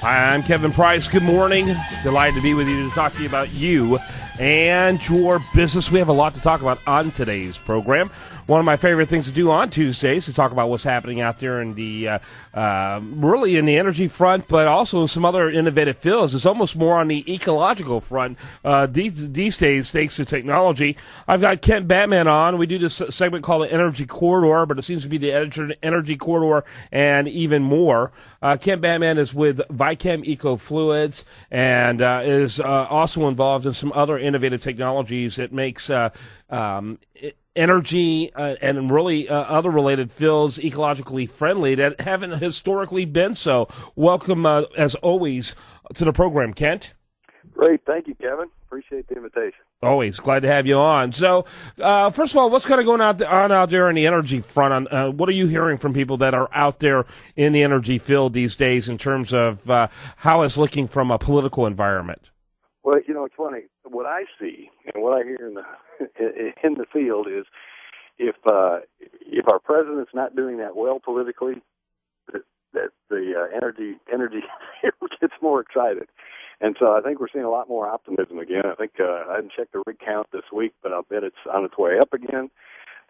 Hi, I'm Kevin Price. Good morning. Delighted to be with you to talk to you about you and your business. We have a lot to talk about on today's program. One of my favorite things to do on Tuesdays is to talk about what's happening out there in the really in the energy front, but also in some other innovative fields. It's almost more on the ecological front these days, thanks to technology. I've got Kent Batman on. We do this segment called the Energy Corridor, but it seems to be the Energy Corridor and even more. Kent Batman is with Vychem Eco Fluids and is also involved in some other innovative technologies that makes energy and really other related fields ecologically friendly that haven't historically been so. Welcome, as always, to the program, Kent. Great. Thank you, Kevin. Appreciate the invitation. Always glad to have you on. So, first of all, what's kind of going on out there in the energy front? What are you hearing from people that are out there in the energy field these days in terms of how it's looking from a political environment? Well, you know, it's funny. What I see and what I hear in the field is if our president's not doing that well politically, that the energy gets more excited. And so I think we're seeing a lot more optimism again. I think I haven't checked the rig count this week, but I'll bet it's on its way up again.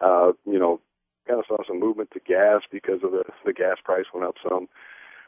You know, kind of saw some movement to gas because of the gas price went up some.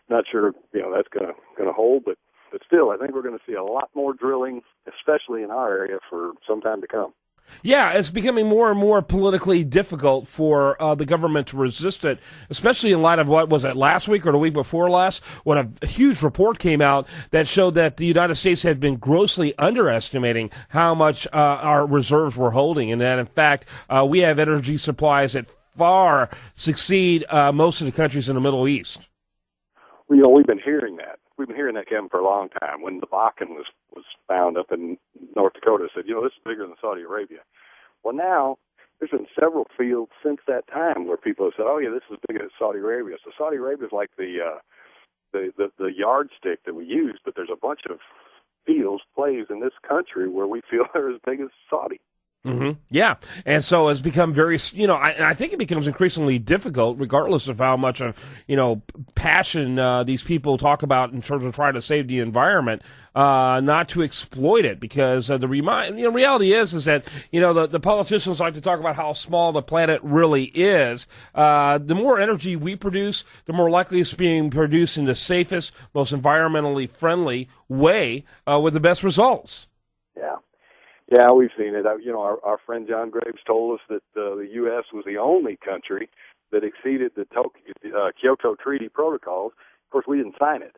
Not sure, you know, that's gonna hold, but still, I think we're going to see a lot more drilling, especially in our area, for some time to come. Yeah, it's becoming more and more politically difficult for the government to resist it, especially in light of what was it last week or the week before last, when a huge report came out that showed that the United States had been grossly underestimating how much our reserves were holding, and that, in fact, we have energy supplies that far succeed most of the countries in the Middle East. Well, you know, we've been hearing that. We've been hearing that, Kevin, for a long time. When the Bakken was found up in North Dakota, said, you know, this is bigger than Saudi Arabia. Well, now there's been several fields since that time where people have said, oh, yeah, this is bigger than Saudi Arabia. So Saudi Arabia is like the yardstick that we use, but there's a bunch of fields, plays in this country where we feel they're as big as Saudi. Mm-hmm. Yeah, and so it's become very, you know, I think it becomes increasingly difficult, regardless of how much passion these people talk about in terms of trying to save the environment, not to exploit it, because the reality is that, you know, the politicians like to talk about how small the planet really is. The more energy we produce, the more likely it's being produced in the safest, most environmentally friendly way with the best results. Yeah, we've seen it. You know, our friend John Graves told us that the U.S. was the only country that exceeded the Kyoto Treaty protocols. Of course, we didn't sign it,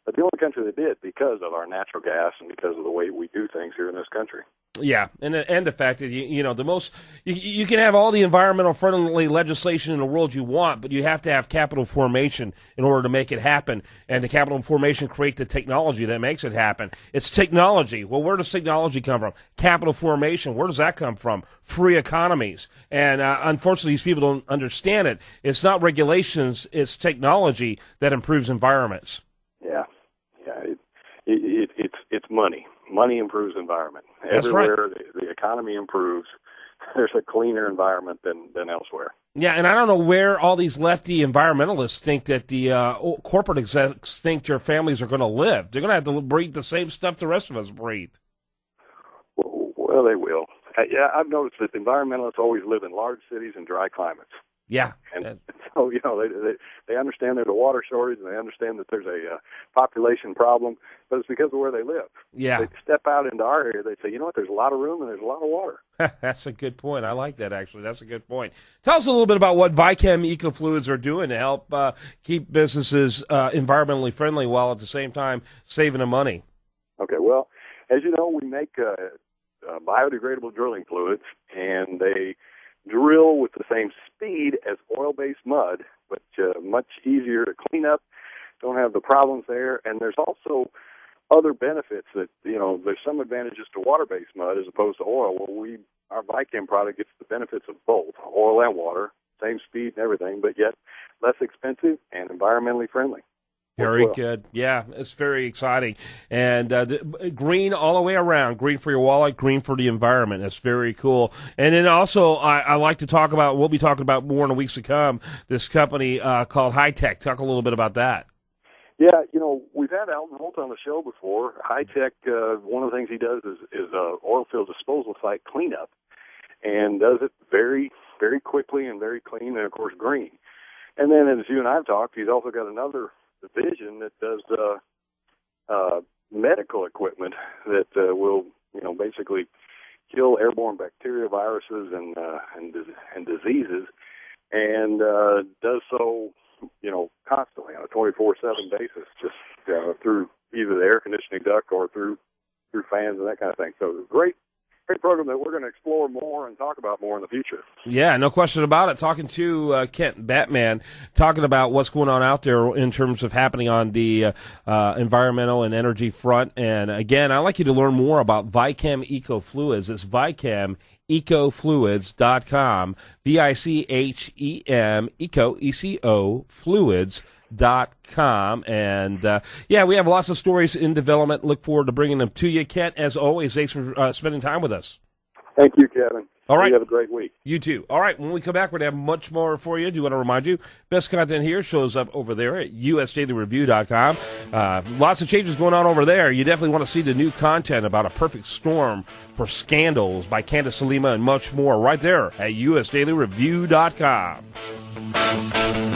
but the only country that did because of our natural gas and because of the way we do things here in this country. Yeah, and the fact that you know the most you can have all the environmental friendly legislation in the world you want, but you have to have capital formation in order to make it happen, and the capital formation create the technology that makes it happen. It's technology. Well, where does technology come from? Capital formation. Where does that come from? Free economies. And unfortunately, these people don't understand it. It's not regulations. It's technology that improves environments. Yeah. It's money. Money improves environment. That's Everywhere right. the economy improves, there's a cleaner environment than elsewhere. Yeah, and I don't know where all these lefty environmentalists think that the corporate execs think your families are going to live. They're going to have to breathe the same stuff the rest of us breathe. Well, they will. Yeah, I've noticed that environmentalists always live in large cities and dry climates. Yeah. And so, you know, they understand there's a water shortage and they understand that there's a population problem, but it's because of where they live. Yeah. They step out into our area, they say, you know what, there's a lot of room and there's a lot of water. That's a good point. I like that, actually. That's a good point. Tell us a little bit about what Vychem Eco Fluids are doing to help keep businesses environmentally friendly while at the same time saving them money. Okay, well, as you know, we make biodegradable drilling fluids, and they drill with the same speed as oil-based mud, but much easier to clean up, don't have the problems there, and there's also other benefits that, you know, there's some advantages to water-based mud as opposed to oil. Well, our Vychem product gets the benefits of both, oil and water, same speed and everything, but yet less expensive and environmentally friendly. Very good. Yeah, it's very exciting. And green all the way around. Green for your wallet, green for the environment. That's very cool. And then also, I like to talk about, we'll be talking about more in the weeks to come, this company called High Tech. Talk a little bit about that. Yeah, we've had Alton Holt on the show before. High Tech, one of the things he does is oil field disposal site cleanup, and does it very, very quickly and very clean, and of course green. And then, as you and I have talked, he's also got another division that does medical equipment that will, basically kill airborne bacteria, viruses, and diseases, and does so, constantly on a 24/7 basis, just through either the air conditioning duct or through fans and that kind of thing. So it's a great program that we're going to explore more and talk about more in the future. Yeah, no question about it. Talking to Kent Batman, talking about what's going on out there in terms of happening on the environmental and energy front. And again, I'd like you to learn more about Vychem Eco Fluids. It's Vychem ecofluids.com, VICHEM, ECO fluids.com. And we have lots of stories in development. Look forward to bringing them to you. Kent, as always, thanks for spending time with us. Thank you, Kevin. All right. You have a great week. You too. All right. When we come back, we're going to have much more for you. Do want to remind you, best content here shows up over there at usdailyreview.com. Lots of changes going on over there. You definitely want to see the new content about A Perfect Storm for Scandals by Candace Salima and much more right there at usdailyreview.com.